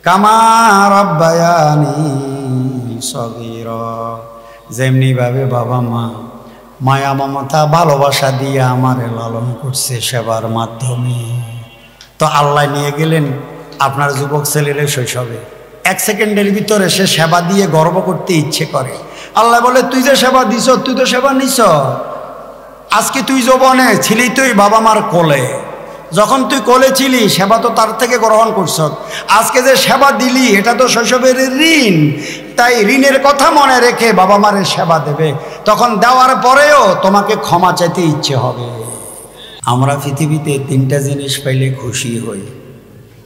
কামা রাব্বায়ানি সগীরা, যেমনি ভাবে বাবা মা মায়া মমতা ভালোবাসা দিয়ে আমারে লালন করছে সেবার মাধ্যমে। তো আল্লাহ নিয়ে গেলেন আপনার যুবক ছেলের শৈশবে, 1 সেকেন্ডের ভিতরে সে সেবা দিয়ে গর্ব করতে ইচ্ছে করে। আল্লাহ বলে তুই যে সেবা দিছ, তুই তো সেবা নিছ, আজকে তুই যৌবনে ছিলি তুই বাবা মার কোলে, যখন তুই কোলে ছিলি সেবা তো তার থেকে গ্রহণ করছ, আজকে যে সেবা দিলি এটা তো শৈশবের ঋণ, তাই ঋণের কথা মনে রেখে বাবা মারের সেবা দেবে, তখন দেওয়ার পরেও তোমাকে ক্ষমা চাইতে ইচ্ছে হবে। আমরা পৃথিবীতে 3টা জিনিস পাইলে খুশি হই,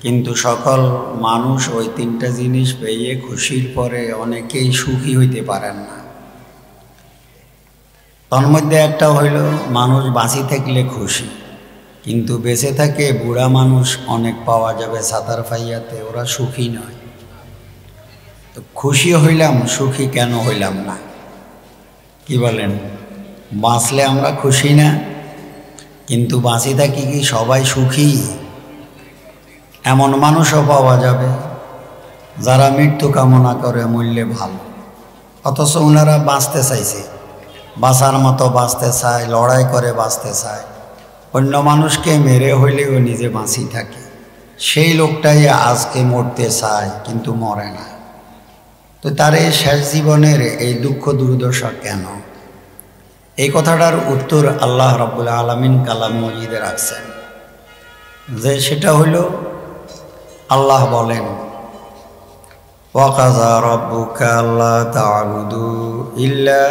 কিন্তু সকল মানুষ ওই 3টা জিনিস পেয়ে খুশির পরে অনেকেই সুখী হইতে পারেন না। তার মধ্যে একটা হইল মানুষ বাঁচি থাকলে খুশি, কিন্তু বেঁচে থাকে বুড়া মানুষ অনেক পাওয়া যাবে সাতার ফাইয়াতে, ওরা সুখী নয়। তো খুশি হইলাম, সুখী কেন হইলাম না? কি বলেন? বাঁচলে আমরা খুশি না, কিন্তু বাঁচি থাকি কি সবাই সুখী? এমন মানুষও পাওয়া যাবে যারা মৃত্যু কামনা করে মরলে ভালো, অথচ ওনারা বাঁচতে চাইছে, বাঁচার মতো বাঁচতে চায়, লড়াই করে বাঁচতে চায়, অন্য মানুষকে মেরে হইলেও নিজে বাঁচি থাকে। সেই লোকটাই আজকে মরতে চায় কিন্তু মরে না। তো তার এই শেষ জীবনের এই দুঃখ দুর্দশা কেন? এই কথাটার উত্তর আল্লাহ রাব্বুল আলামিন কালাম মজিদে রাখছেন, যে সেটা হইল আল্লাহ বলেন ওয়াকাযা রাব্বুকা আল্লা তা'বুদু ইল্লা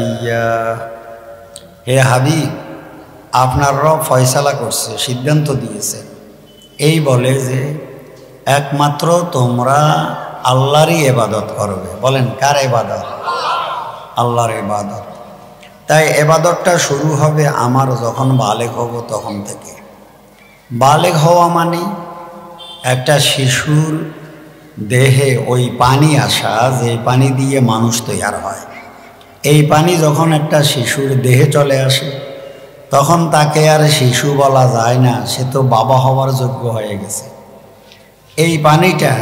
ইয়্যাহ। হে হাবিব, আপনার রব ফয়সালা করছে, সিদ্ধান্ত দিয়েছে, এই বলে যে একমাত্র তোমরা আল্লাহরই ইবাদত করবে। বলেন কার ইবাদত? আল্লাহর ইবাদত। তাই ইবাদতটা শুরু হবে আমার যখন বালেগ হব তখন থেকে। বালেগ হওয়া মানে একটা শিশুর দেহে ওই পানি আসা, যে পানি দিয়ে মানুষ তৈরি হয়। এই পানি যখন একটা শিশুর দেহে চলে আসে তখন তাকে আর শিশু বলা যায় না, সে তো বাবা হওয়ার যোগ্য হয়ে গেছে। এই পানিটা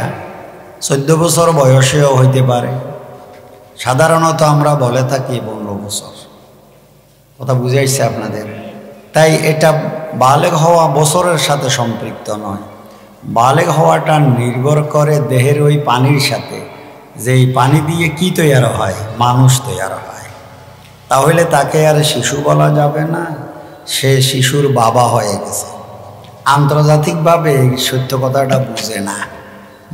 14 বছর বয়সেও হইতে পারে, সাধারণত আমরা বলে থাকি 15 বছর। কথা বুঝাইছে আপনাদের? তাই এটা বালেগ হওয়া বছরের সাথে সম্পৃক্ত নয়, বালেগ হওয়াটা নির্ভর করে দেহের ওই পানির সাথে, যে এই পানি দিয়ে কি তৈরি হয়? মানুষ তৈরি হয়। তাহলে তাকে আর শিশু বলা যাবে না, সে শিশুর বাবা হয়ে গেছে। আন্তর্জাতিকভাবে এই সত্য কথাটা বুঝে না,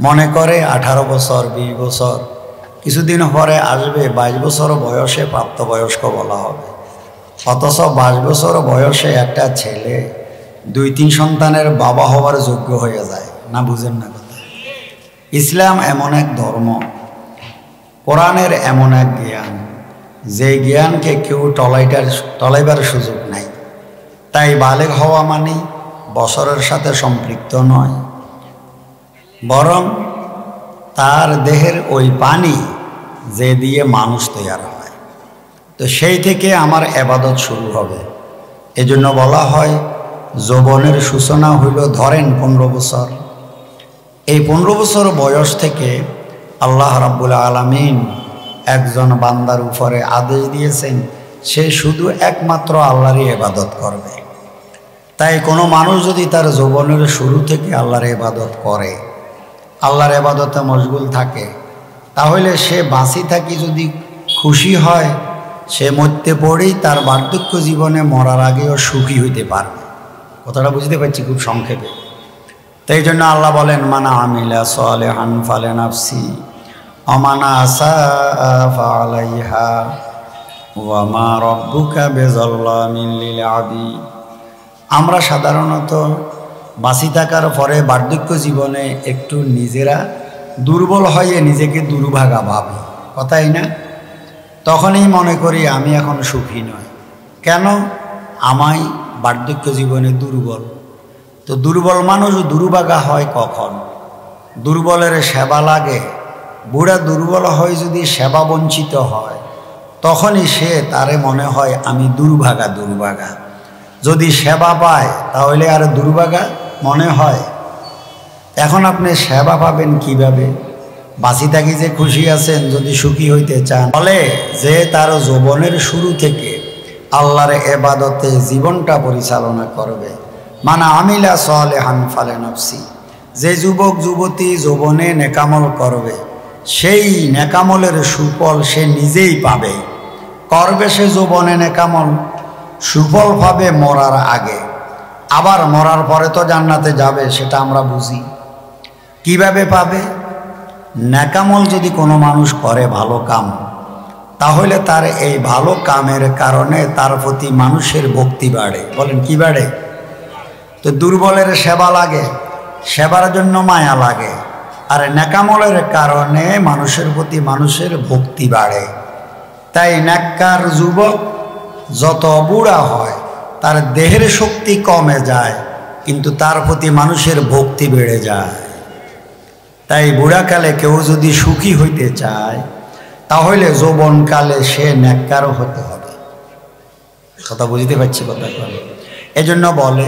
মনে করে 18 বছর 20 বছর, কিছুদিন পরে আসবে 22 বছর বয়সে প্রাপ্তবয়স্ক বলা হবে। অথচ 22 বছর বয়সে একটা ছেলে 2-3 সন্তানের বাবা হওয়ার যোগ্য হয়ে যায় না। বুঝেন না কথা? ইসলাম এমন এক ধর্ম, কোরআনের এমন এক জ্ঞান, যে জ্ঞানকে কেউ টলাইবার সুযোগ নাই। তাই বালেগ হওয়া মানে বছরের সাথে সম্পৃক্ত নয়, বরং তার দেহের ওই পানি যে দিয়ে মানুষ তৈরি হয়। তো সেই থেকে আমার ইবাদত শুরু হবে। এজন্য বলা হয় যৌবনের সূচনা হইল ধরেন 15 বছর। এই 15 বছর বয়স থেকে আল্লাহ রাব্বুল আলামিন একজন বান্দার উপরে আদেশ দিয়েছেন, সে শুধু একমাত্র আল্লাহরই ইবাদত করবে। তাই কোনো মানুষ যদি তার যৌবনের শুরু থেকে আল্লাহর ইবাদত করে, আল্লাহর ইবাদতে মশগুল থাকে, তাহলে সে বাঁচি থাকি যদি খুশি হয়, সে মরতে পড়েই তার বার্ধক্য জীবনে মরার আগেও সুখী হইতে পারবে। কথাটা বুঝতে পারছি খুব সংক্ষেপে। তাই জন্য আল্লাহ বলেন মানা আমিলা সালিহান ফালিনাফসি ওয়া মানা আসাআ ফাআলাইহা ওয়া মা রাব্বুকা বিযাল্লামিন লিল আবিদ। আমরা সাধারণত বাঁচি থাকার পরে বার্ধক্য জীবনে একটু নিজেরা দুর্বল হয়ে নিজেকে দুর্ভাগা ভাবি, কথাই না? তখনই মনে করি আমি এখন সুখী নয়। কেন? আমায় বার্ধক্য জীবনে দুর্বল। তো দুর্বল মানুষ দুর্ভাগা হয় কখন? দুর্বলের সেবা লাগে। বুড়া দুর্বল হয় যদি সেবা বঞ্চিত হয়, তখনই সে তারে মনে হয় আমি দুর্ভাগা। যদি সেবা পায় তাহলে আর দুর্ভাগা মনে হয়? এখন আপনি সেবা পাবেন কিভাবে? বাঁচি থাকি যে খুশি আছেন, যদি সুখী হইতে চান বলে যে তার যৌবনের শুরু থেকে আল্লাহর ইবাদতে জীবনটা পরিচালনা করবে। মানে আমিলা সালেহান ফালেনাফসি, যে যুবক যুবতী যৌবনে নেকামল করবে সেই নেকামলের সুফল সে নিজেই পাবে। করবে সে যৌবনে নেকামল, সুফল পাবে মরার আগে। আবার মরার পরে তো জান্নাতে যাবে, সেটা আমরা বুঝি। কিভাবে পাবে? নেকামল যদি কোনো মানুষ করে ভালো কাম, তাহলে তার এই ভালো কামের কারণে তার প্রতি মানুষের ভক্তি বাড়ে। বলেন কি বাড়ে? তো দুর্বলের সেবা লাগে, সেবার জন্য মায়া লাগে, আর নেকামলের কারণে মানুষের প্রতি মানুষের ভক্তি বাড়ে। তাই নেককার যুবক যত বুড়া হয় তার দেহের শক্তি কমে যায়, কিন্তু তার প্রতি মানুষের ভক্তি বেড়ে যায়। তাই বুড়াকালে কেউ যদি সুখী হইতে চায় তাহলে যৌবনকালে সে নেককারও হতে হবে। কথা বুঝতে পারছি কথা? এজন্য বলে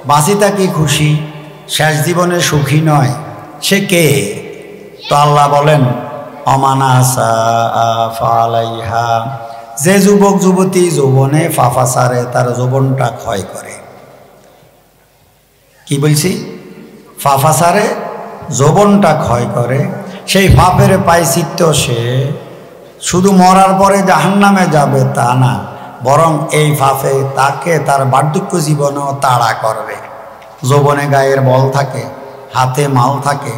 বাঁচি থাকি খুশি, শেষ জীবনে সুখী নয় সে কে? তো আল্লাহ বলেন অমানাসা ফালাইহা, যে যুবক যুবতী যৌবনে ফাফা সারে তার যৌবনটা ক্ষয় করে। কি বলছি? ফাফা সারে যৌবনটা ক্ষয় করে, সেই পাপের প্রায়শ্চিত্ত সে শুধু মরার পরে জাহান্নামে যাবে তা না, বরং এই পাপে তাকে তার বার্ধক্য জীবনেও তাড়া করবে। যৌবনে গায়ের বল থাকে, হাতে মাল থাকে,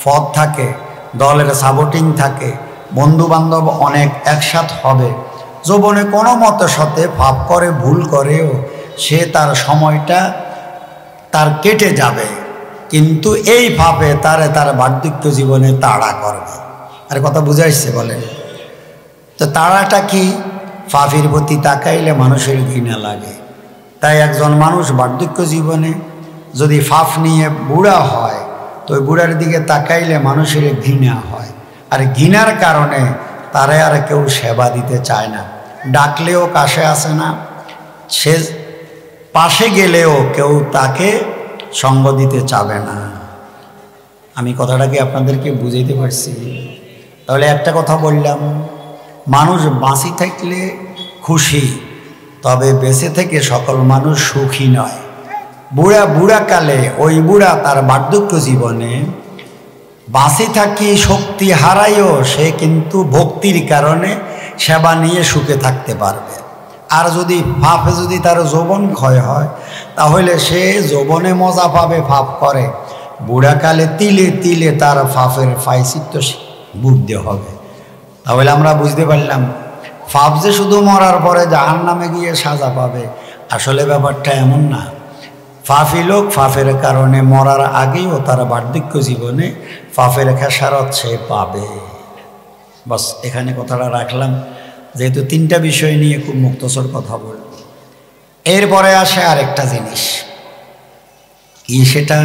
পদ থাকে, দলের সাপোর্টিং থাকে, বন্ধু বান্ধব অনেক একসাথ হবে। যৌবনে কোনো মতের সাথে পাপ করে ভুল করেও সে তার সময়টা তার কেটে যাবে, কিন্তু এই পাপে তার বার্ধক্য জীবনে তাড়া করবে। আর কথা বুঝাইছে? বলেন তো তাড়াটা কি? পাপের প্রতি তাকাইলে মানুষের ঘৃণা লাগে। তাই একজন মানুষ বার্ধক্য জীবনে যদি পাপ নিয়ে বুড়া হয় তো ওই বুড়ার দিকে তাকাইলে মানুষের ঘৃণা হয়, আর ঘৃণার কারণে তারে আর কেউ সেবা দিতে চায় না। ডাকলেও কাছে আসে না, সে পাশে গেলেও কেউ তাকে সঙ্গ দিতে চাবে না। আমি কথাটা কি আপনাদেরকে বুঝাইতে পারছি? তাহলে একটা কথা বললাম, মানুষ বাঁচি থাকলে খুশি, তবে বেঁচে থেকে সকল মানুষ সুখী নয়। বুড়াকালে ওই বুড়া তার বার্ধক্য জীবনে বাঁচি থাকি শক্তি হারাইও সে কিন্তু ভক্তির কারণে সেবা নিয়ে সুখে থাকতে পারবে। আর যদি পাপে যদি তার যৌবন ক্ষয় হয় তাহলে সে যৌবনে মজা পাবে পাপ করে, বুড়াকালে তিলে তিলে তার পাপের প্রায়শ্চিত্ত ভুগতে হবে। তাহলে আমরা বুঝতে পারলাম পাপ যে শুধু মরার পরে জাহান্নামে গিয়ে সাজা পাবে, আসলে ব্যাপারটা এমন না। পাপী লোক পাপের কারণে মরার আগেও তার বার্ধক্য জীবনে পাপের খেসারত সে পাবে। বাস এখানে কথাটা রাখলাম, যেহেতু তিনটা বিষয় নিয়ে খুব মুক্তসর কথা বলব। এরপরে আসে আরেকটা জিনিস, কি সেটা?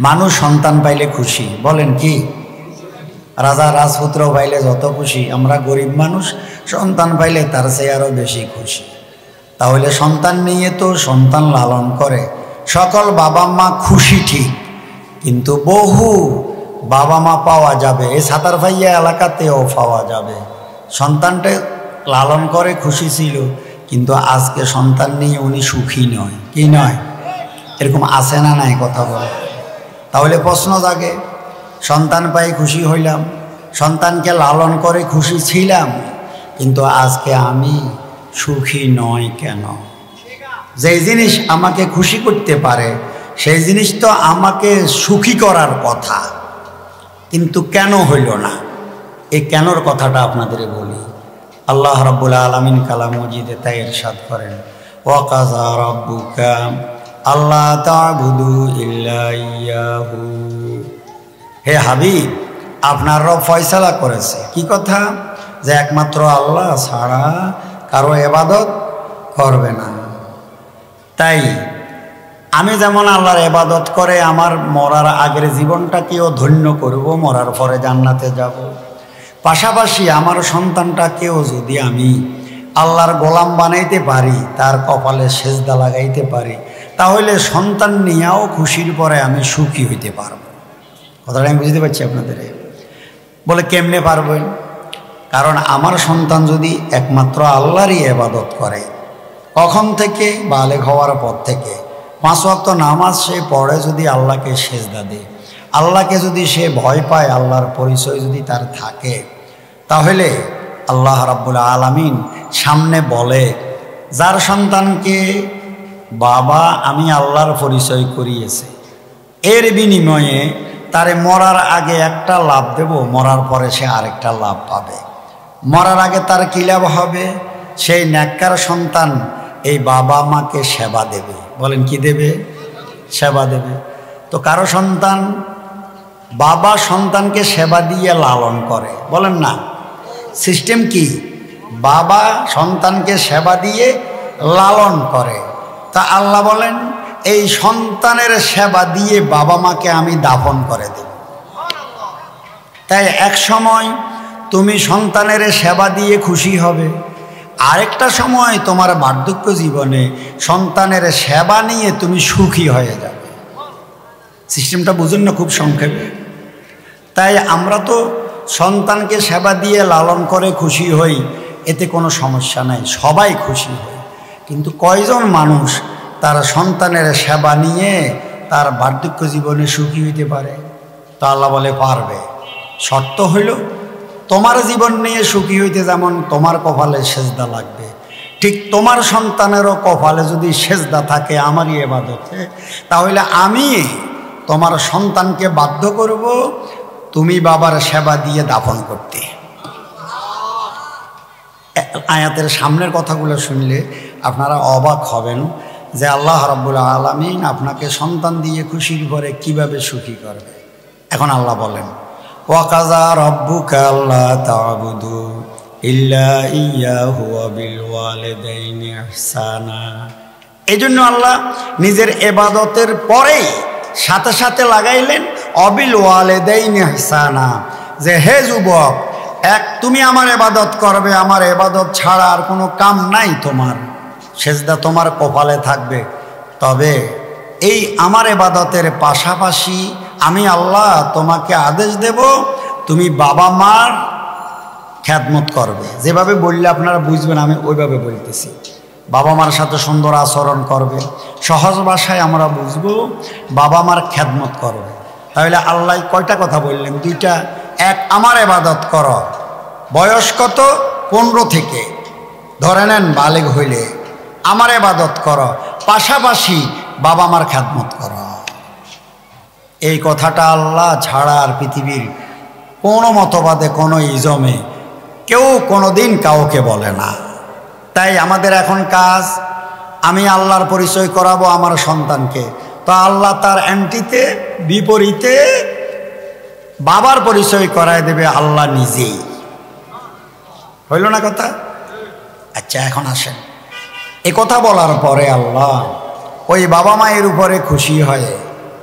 মানুষ সন্তান পাইলে খুশি। বলেন কি? রাজা রাজপুত্র পাইলে যত খুশি, আমরা গরিব মানুষ সন্তান পাইলে তার চেয়ে আরও বেশি খুশি। তাহলে সন্তান নিয়ে তো সন্তান লালন করে সকল বাবা মা খুশি ঠিক, কিন্তু বহু বাবা মা পাওয়া যাবে এই সাতারভাইয়া এলাকাতেও পাওয়া যাবে সন্তানটা লালন করে খুশি ছিল, কিন্তু আজকে সন্তান নিয়ে উনি সুখী নয়। কি নয়? এরকম আছে না নাই? কথা বলে। তাহলে প্রশ্ন জাগে, সন্তান পাই খুশি হইলাম, সন্তানকে লালন করে খুশি ছিলাম, কিন্তু আজকে আমি সুখী নয় কেন? যেই জিনিস আমাকে খুশি করতে পারে সেই জিনিস তো আমাকে সুখী করার কথা, কিন্তু কেন হইল না? এই কেনর কথাটা আপনাদের বলি। আল্লাহ রাব্বুল আলামিন কালাম মজিদে তাই ইরশাদ করেন, ওয়া কাযা রাব্বুকা আল্লা তা'বুদু ইল্লা ইয়াহু। হে হাবিব, আপনার রব ফয়সালা করেছে কি কথা? যে একমাত্র আল্লাহ ছাড়া কারো ইবাদত করবে না। তাই আমি যেমন আল্লাহর ইবাদত করে আমার মরার আগের জীবনটাকেও ধন্য করব, মরার পরে জান্নাতে যাব, পাশাপাশি আমার সন্তানটাকেও যদি আমি আল্লাহর গোলাম বানাইতে পারি, তার কপালে সেজদা লাগাইতে পারি, তাহলে সন্তান নিয়েও খুশির পরে আমি সুখী হইতে পারব। কথাটা আমি বুঝতে পারছি আপনাদের। বলে কেমনে পারবেন? কারণ আমার সন্তান যদি একমাত্র আল্লাহরই ইবাদত করে, কখন থেকে? বালেগ হওয়ার পর থেকে 5 ওয়াক্ত নামাজ সে পড়ে, যদি আল্লাহকে সেজদা দেয়, আল্লাহকে যদি সে ভয় পায়, আল্লাহর পরিচয় যদি তার থাকে, তাহলে আল্লাহ রাব্বুল আলামিন সামনে বলে, যার সন্তানকে বাবা আমি আল্লাহর পরিচয় করিয়েছে, এর বিনিময়ে তারে মরার আগে একটা লাভ দেব, মরার পরে সে আরেকটা লাভ পাবে। মরার আগে তার কী লাভ হবে? সেই নেককার সন্তান এই বাবা মাকে সেবা দেবে। বলেন কি দেবে? সেবা দেবে। তো কারো সন্তান, বাবা সন্তানকে সেবা দিয়ে লালন করে, বলেন না? সিস্টেম কি? বাবা সন্তানকে সেবা দিয়ে লালন করে। তা আল্লাহ বলেন, এই সন্তানের সেবা দিয়ে বাবা মাকে আমি দাফন করে দেব। তাই এক সময় তুমি সন্তানের সেবা দিয়ে খুশি হবে, আরেকটা সময় তোমার বার্ধক্য জীবনে সন্তানের সেবা নিয়ে তুমি সুখী হয়ে যাবে। সিস্টেমটা বুঝুন না খুব সংক্ষেপে। তাই আমরা তো সন্তানকে সেবা দিয়ে লালন করে খুশি হই, এতে কোনো সমস্যা নাই, সবাই খুশি হয়। কিন্তু কয়জন মানুষ তার সন্তানের সেবা নিয়ে তার বার্ধক্য জীবনে সুখী হইতে পারে? তো আল্লাহ বলে পারবে। শর্ত হইল, তোমার জীবন নিয়ে সুখী হইতে যেমন তোমার কপালে সেজদা লাগবে, ঠিক তোমার সন্তানেরও কপালে যদি সেজদা থাকে আমারই ইবাদতে, তাহলে আমি তোমার সন্তানকে বাধ্য করব তুমি বাবার সেবা দিয়ে দাফন করতে। আয়াতের সামনের কথাগুলো শুনলে আপনারা অবাক হবেন যে আল্লাহ রাব্বুল আলামিন আপনাকে সন্তান দিয়ে খুশির পরে কিভাবে সুখী করবে। এখন আল্লাহ বলেন, ওয়াকাযা রাব্বুকা আল্লা তা'বুদু ইল্লা ইয়্যাহু ওয়া বিল ওয়ালিদাইনি ইহসানা। এই জন্য আল্লাহ নিজের ইবাদতের পরেই সাথে সাথে লাগাইলেন অবিল ওয়ালিদাইনি ইহসানা, যে হে যুবক, এক তুমি আমার ইবাদত করবে, আমার ইবাদত ছাড়া আর কোনো কাম নাই তোমার, সেজদা তোমার কপালে থাকবে। তবে এই আমার ইবাদতের পাশাপাশি আমি আল্লাহ তোমাকে আদেশ দেব, তুমি বাবা মার খেদমত করবে। যেভাবে বললে আপনারা বুঝবেন আমি ওইভাবে বলতেছি। বাবা মার সাথে সুন্দর আচরণ করবে, সহজ ভাষায় আমরা বুঝবো, বাবা মার খেদমত করবে। তাহলে আল্লাহ কয়টা কথা বললেন? দুইটা। এক, আমার ইবাদত করো, বয়স কত? 15 থেকে ধরে নেন বালেগ হইলে আমার ইবাদত করো, পাশাপাশি বাবা মার খেদমত করো। এই কথাটা আল্লাহ ছাড়া আর পৃথিবীর কোনো মতবাদে, কোনো ইজমে কেউ কোনো দিন কাউকে বলে না। তাই আমাদের এখন কাজ, আমি আল্লাহর পরিচয় করাবো আমার সন্তানকে, তো আল্লাহ তার অ্যান্টিতে, বিপরীতে বাবার পরিচয় করায় দেবে আল্লাহ নিজেই। হইল না কথা? আচ্ছা, এখন আসেন, এ কথা বলার পরে আল্লাহ ওই বাবা মায়ের উপরে খুশি হয়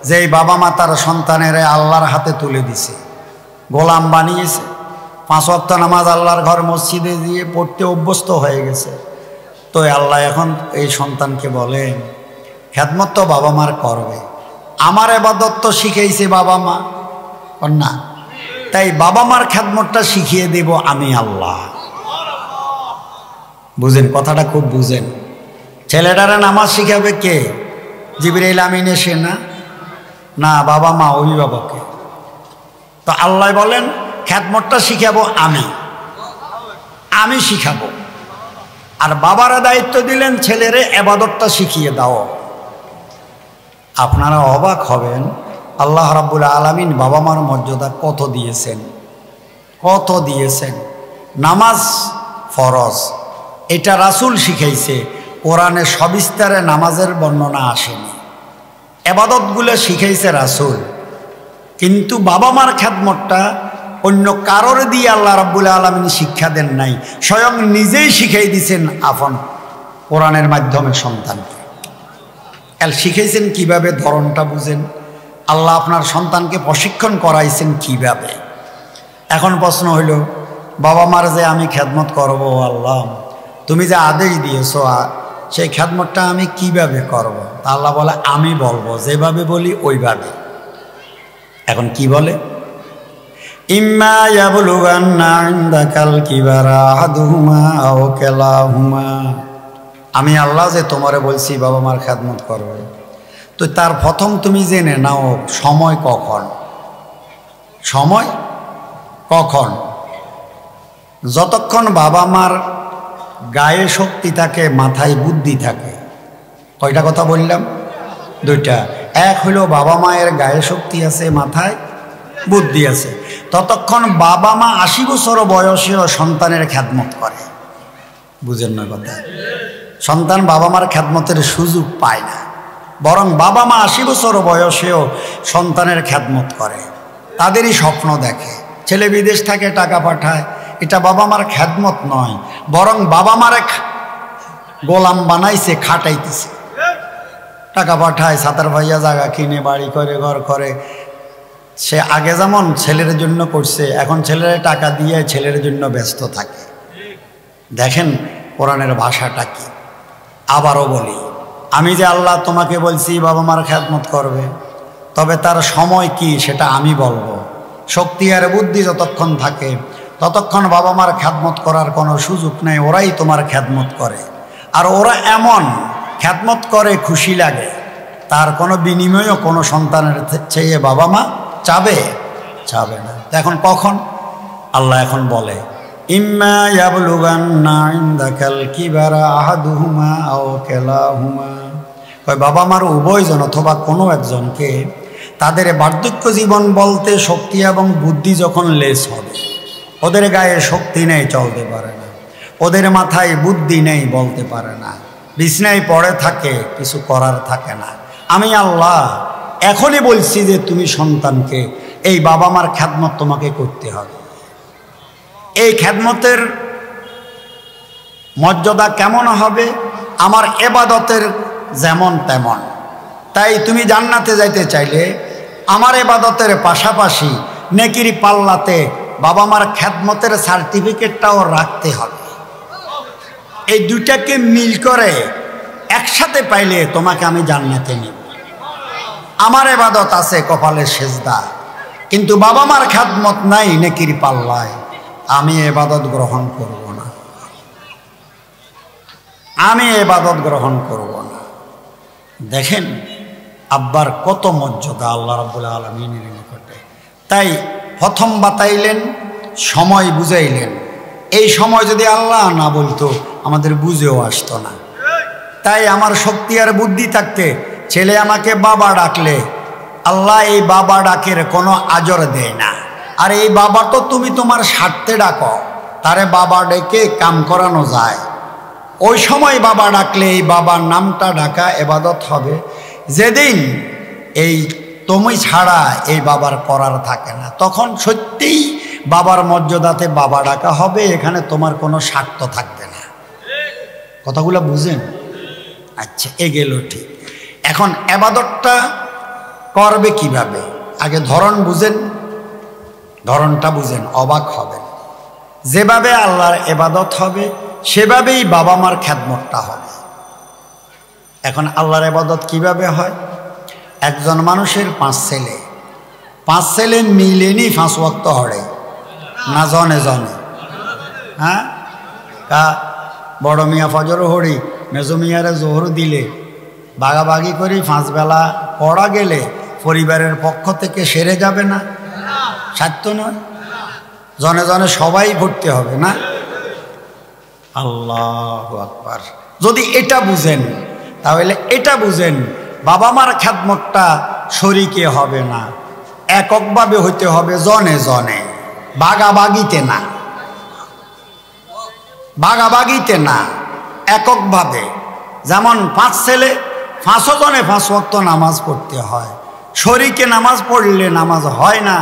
যে এই বাবা মা তার সন্তানের আল্লাহর হাতে তুলে দিছে, গোলাম বানিয়েছে, 5 ওয়াক্ত নামাজ আল্লাহর ঘর মসজিদে দিয়ে পড়তে অভ্যস্ত হয়ে গেছে। তো আল্লাহ এখন এই সন্তানকে বলেন, খেদমত তো বাবা মার করবে, আমার ইবাদত তো শিখাইছে বাবা মা, না? তাই বাবা মার খেদমতটা শিখিয়ে দেব আমি আল্লাহ। বুঝেন কথাটা, খুব বুঝেন। ছেলেটারা নামাজ শিখাবে কে? জিবরাইল আমিন এসে না? না, বাবা মা, অভিভাবককে। তো আল্লাহ বলেন খেদমতটা শিখাবো আমি শিখাবো। আর বাবারা দায়িত্ব দিলেন ছেলেরে ইবাদতটা শিখিয়ে দাও। আপনারা অবাক হবেন আল্লাহ রাব্বুল আলামিন বাবা মার মর্যাদা কত দিয়েছেন, কত দিয়েছেন। নামাজ ফরজ, এটা রাসূল শিখাইছে, কোরআনে সবিস্তারে নামাজের বর্ণনা আসেনি, ইবাদতগুলো শিখাইছে রাসূল। কিন্তু বাবা মার খেদমতটা অন্য কারোর দিয়ে আল্লাহ রাব্বুল আলামিন শিক্ষা দেন নাই, স্বয়ং নিজেই শিখাই দিয়েছেন আপন কোরআনের মাধ্যমে সন্তানকে। শিখাইছেন কিভাবে? ধরনটা বুঝেন। আল্লাহ আপনার সন্তানকে প্রশিক্ষণ করাইছেন কিভাবে। এখন প্রশ্ন হইল, বাবা মার যে আমি খেদমত করব, আল্লাহ তুমি যে আদেশ দিয়েছ সেই খেদমতটা আমি কিভাবে করব। তা আল্লাহ বলে আমি বলবো, যেভাবে বলি ওইভাবে। এখন কি বলে, ইম্মা ইয়াবলুগান্না ইনদাকাল কিবারা আহাদুহুমা আও কিলাহুমা, আমি আল্লাহ যে তোমারে বলছি বাবা মার খেদমত করবে, তো তার প্রথম তুমি জেনে নাও সময় কখন। সময় কখন? যতক্ষণ বাবা মার গায়ে শক্তি থাকে, মাথায় বুদ্ধি থাকে। কয়টা কথা বললাম? দুইটা। এক হলো বাবা মায়ের গায়ে শক্তি আছে, মাথায় বুদ্ধি আছে, ততক্ষণ বাবা মা 80 বছর বয়সেও সন্তানের খেদমত করে। বুঝেন না কথা? সন্তান বাবা মার খেদমতের সুযোগ পায় না, বরং বাবা মা 80 বছর বয়সেও সন্তানের খেদমত করে। তাদেরই স্বপ্ন দেখে, ছেলে বিদেশ থেকে টাকা পাঠায়, এটা বাবা মার খেদমত নয়, বরং বাবা মারে গোলাম বানাইছে, খাটাইতেছে। টাকা পাঠায়, সাতার ভাইয়া জায়গা কিনে, বাড়ি করে, ঘর করে। সে আগে যেমন ছেলের জন্য করছে, এখন ছেলের টাকা দিয়ে ছেলের জন্য ব্যস্ত থাকে। দেখেন কোরআনের ভাষাটা কি। আবারও বলি, আমি যে আল্লাহ তোমাকে বলছি বাবা মার খেদমত করবে, তবে তার সময় কি সেটা আমি বলবো। শক্তি আর বুদ্ধি যতক্ষণ থাকে ততক্ষণ বাবা মার খেদমত করার কোনো সুযোগ নেই, ওরাই তোমার খেদমত করে। আর ওরা এমন খেদমত করে খুশি লাগে, তার কোনো বিনিময়ও কোনো সন্তানের চেয়ে বাবা মা চাবে না। এখন কখন? আল্লাহ এখন বলে ইম্মা ইয়াবলুগান্না ইনদাকাল কিবারা আহাদুহুমা আও কিলাহুমা, কয় বাবা মার উভয়জন অথবা কোনো একজনকে তাদের বার্ধক্য জীবন বলতে শক্তি এবং বুদ্ধি যখন লেস হবে, ওদের গায়ে শক্তি নেই, চলতে পারে না, ওদের মাথায় বুদ্ধি নেই, বলতে পারে না, বিছনায় পড়ে থাকে, কিছু করার থাকে না, আমি আল্লাহ এখনই বলছি যে তুমি সন্তানকে এই বাবা মার খেদমত তোমাকে করতে হবে। এই খেদমতের মর্যাদা কেমন হবে? আমার এবাদতের যেমন তেমন। তাই তুমি জান্নাতে যাইতে চাইলে আমার এবাদতের পাশাপাশি নেকির পাল্লাতে বাবা মার খেদমতের সার্টিফিকেটটাও রাখতে হবে। এই দুইটাকে মিল করে একসাথে পাইলে তোমাকে আমি জান্নাতে নিব। আমার এবাদত আছে কপালের সেজদা, কিন্তু বাবা মার খেদমত নাই নেকির পাল্লায়, আমি এবাদত গ্রহণ করব না, আমি এবাদত গ্রহণ করব না। দেখেন আব্বার কত মর্যাদা আল্লাহ রাব্বুল আলামিনের নিকটে। তাই প্রথম বাতাইলেন, সময় বুঝাইলেন। এই সময় যদি আল্লাহ না বলতো আমাদের বুঝেও আসতো না। তাই আমার শক্তি আর বুদ্ধি থাকতে ছেলে আমাকে বাবা ডাকলে আল্লাহ এই বাবা ডাকের কোনো আজর দেয় না। আর এই বাবা তো তুমি তোমার স্বার্থে ডাকো, তারে বাবা ডেকে কাম করানো যায়। ওই সময় বাবা ডাকলে এই বাবার নামটা ডাকা এবাদত হবে। যেদিন এই তুমি ছাড়া এই বাবার করার থাকে না, তখন সত্যিই বাবার মর্যাদাতে বাবা ডাকা হবে, এখানে তোমার কোনো স্বার্থ থাকবে না। কথাগুলো বুঝেন? আচ্ছা, এ গেল ঠিক। এখন এবাদতটা করবে কিভাবে? আগে ধরন বুঝেন, ধরনটা বুঝেন, অবাক হবেন। যেভাবে আল্লাহর এবাদত হবে সেভাবেই বাবা মার খেদমতটা হবে। এখন আল্লাহর এবাদত কিভাবে হয়? একজন মানুষের 5 ছেলে, 5 ছেলে মিলেনি 5 ওয়াক্ত হড়ে না জনে জনে? হ্যাঁ, কা বড় মিয়া ফজর হড়ি, মেজো মিয়ারে জোহর দিলে, বাগাবাগি করি 5 বেলা পড়া গেলে পরিবারের পক্ষ থেকে সেরে যাবে না? সাধ্য নয়, জনে জনে সবাই পড়তে হবে না? আল্লাহু আকবার। যদি এটা বুঝেন তাহলে এটা বুঝেন বাবা মার খেদমতটা শরীকে হবে না, এককভাবে হইতে হবে, জনে জনে, বাগাবাগিতে না, বাগাবাগিতে না, এককভাবে। যেমন 5 ছেলে 5 জনে 5 ওয়াক্ত নামাজ পড়তে হয়, শরীকে নামাজ পড়লে নামাজ হয় না।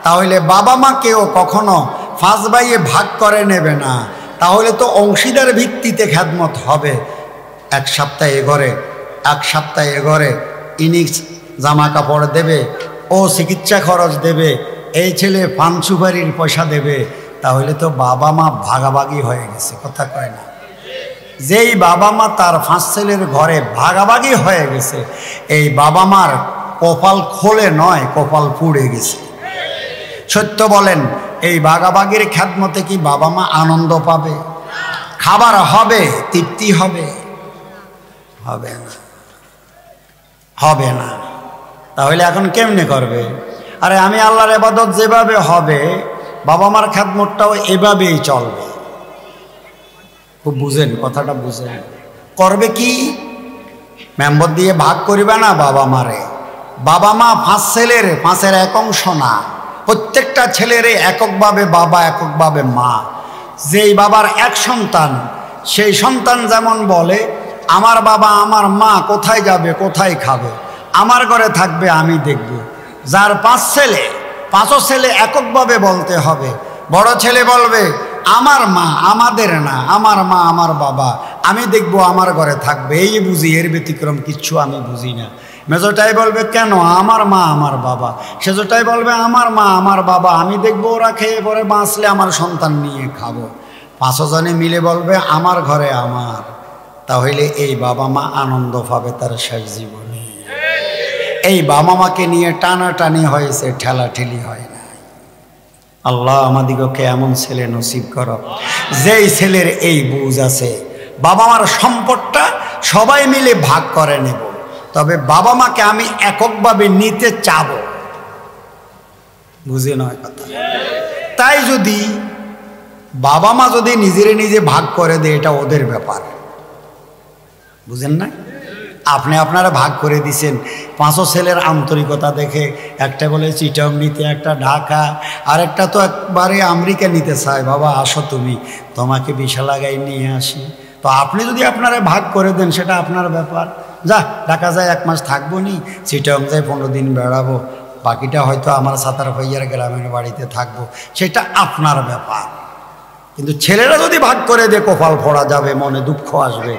তাহলে বাবা মাকেও কখনো 5 ভাইয়ে ভাগ করে নেবে না, তাহলে তো অংশীদার ভিত্তিতে খেদমত হবে। 1 সপ্তাহ এ ঘরে, 1 সপ্তাহ এ ঘরে, ইনি জামা কাপড় দেবে, ও চিকিৎসা খরচ দেবে, এই ছেলে পান সুপারির পয়সা দেবে, তাহলে তো বাবা মা ভাগাভাগি হয়ে গেছে। কথা কয় না? যেই বাবা মা তার 5 ছেলের ঘরে ভাগাভাগি হয়ে গেছে, এই বাবা মার কপাল খোলে নয়, কপাল পুড়ে গেছে। সত্য বলেন, এই ভাগাভাগির খেদমতে কি বাবা মা আনন্দ পাবে? খাবার হবে, তৃপ্তি হবে? হবে না, হবে না। তাহলে এখন কেমনে করবে? আরে আমি আল্লাহর ইবাদত যেভাবে হবে, বাবা মার খেদমতটাও এভাবেই চলবে। খুব বুঝেন, কথাটা বুঝেন। করবে কি? মেম্বর দিয়ে ভাগ করিবে না বাবা মারে। বাবা মা 5 ছেলের 5-এর 1 অংশ না, প্রত্যেকটা ছেলের এককভাবে বাবা, এককভাবে মা। যেই বাবার 1 সন্তান, সেই সন্তান যেমন বলে আমার বাবা আমার মা কোথায় যাবে, কোথায় খাবে, আমার ঘরে থাকবে, আমি দেখব। যার 5 ছেলে, 5 ছেলে এককভাবে বলতে হবে। বড় ছেলে বলবে আমার মা, আমাদের না, আমার মা আমার বাবা, আমি দেখব, আমার ঘরে থাকবে, এই বুঝি, এর ব্যতিক্রম কিচ্ছু আমি বুঝি না। মেজোটাই বলবে কেন, আমার মা আমার বাবা। সেজোটাই বলবে আমার মা আমার বাবা, আমি দেখব, ওরা খেয়ে পরে বাঁচলে আমার সন্তান নিয়ে খাবো। 5 জনে মিলে বলবে আমার ঘরে আমার। তাহলে এই বাবা মা আনন্দ পাবে তার শেষ জীবনে। এই বাবা মাকে নিয়ে টানাটানি হয়েছে, ঠেলাঠেলি হয় না। আল্লাহ আমাদিগকে এমন ছেলে নসিব করো যেই ছেলের এই বুঝ আছে, বাবা মার সম্পদটা সবাই মিলে ভাগ করে নেব, তবে বাবা মাকে আমি এককভাবে নিতে চাবো। বুঝে নয় কথা? তাই যদি বাবা মা যদি নিজে ভাগ করে দেয়, এটা ওদের ব্যাপার। বুঝেন না? আপনি আপনারা ভাগ করে দিছেন। 5 ছেলের আন্তরিকতা দেখে একটা বলে চিটং নিতে, একটা ঢাকা, আর একটা তো একবারে আমেরিকা নিতে চায়। বাবা আসো তুমি, তোমাকে বিশা লাগাই নিয়ে আসি। তো আপনি যদি আপনারা ভাগ করে দেন, সেটা আপনার ব্যাপার। যা ঢাকা যায় 1 মাস থাকবো নি, চিটং যায় 15 দিন বেড়াবো, বাকিটা হয়তো আমার সাতার ভাইয়ার গ্রামের বাড়িতে থাকবো, সেটা আপনার ব্যাপার। কিন্তু ছেলেরা যদি ভাগ করে দিয়ে কপাল ফোড়া যাবে, মনে দুঃখ আসবে।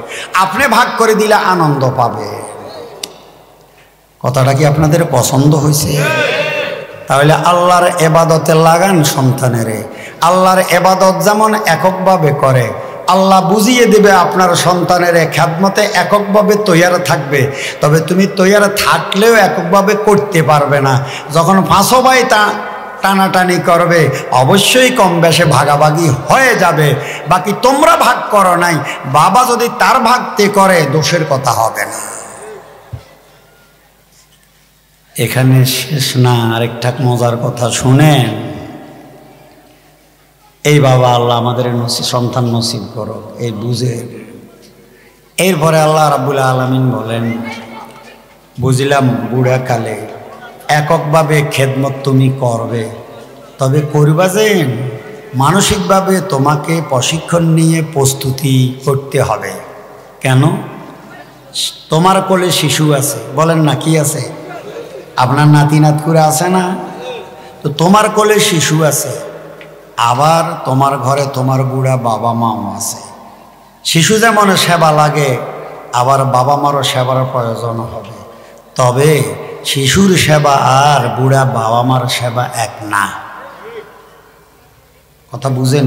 আপনি ভাগ করে দিলে আনন্দ পাবে। কথাটা কি আপনাদের পছন্দ হয়েছে? তাহলে আল্লাহর ইবাদতে লাগান সন্তানেরে। আল্লাহর ইবাদত যেমন এককভাবে করে, আল্লাহ বুঝিয়ে দেবে আপনার সন্তানের খেদমতে এককভাবে তৈয়ার থাকবে। তবে তুমি তৈয়ার থাকলেও এককভাবে করতে পারবে না। যখন 5 ভাই টানাটানি করবে, অবশ্যই কম বেশে ভাগাভাগি হয়ে যাবে। বাকি তোমরা ভাগ করো নাই, বাবা যদি তার ভাগতে করে, দোষের কথা হবে না। এখানে শেষ না, আরেকটা মজার কথা শুনেন। এই বাবা আল্লাহ আমাদের সন্তান নসিব করো, এই বুঝে। এরপরে আল্লাহ রাব্বুল আলামিন বলেন, বুঝলাম বুড়া কালে এককভাবে খেদমত তুমি করবে, তবে করবা যে মানসিকভাবে তোমাকে প্রশিক্ষণ নিয়ে প্রস্তুতি করতে হবে। কেন? তোমার কোলে শিশু আছে, বলেন না কি আছে? আপনার নাতি নাতকুরা আছে না? তো তোমার কোলে শিশু আছে, আবার তোমার ঘরে তোমার বুড়া বাবা মাও আছে। শিশু যেমন সেবা লাগে, আবার বাবা মারও সেবার প্রয়োজন হবে। তবে শিশুর সেবা আর বুড়া বাবা মার সেবা এক না। কথা বুঝেন?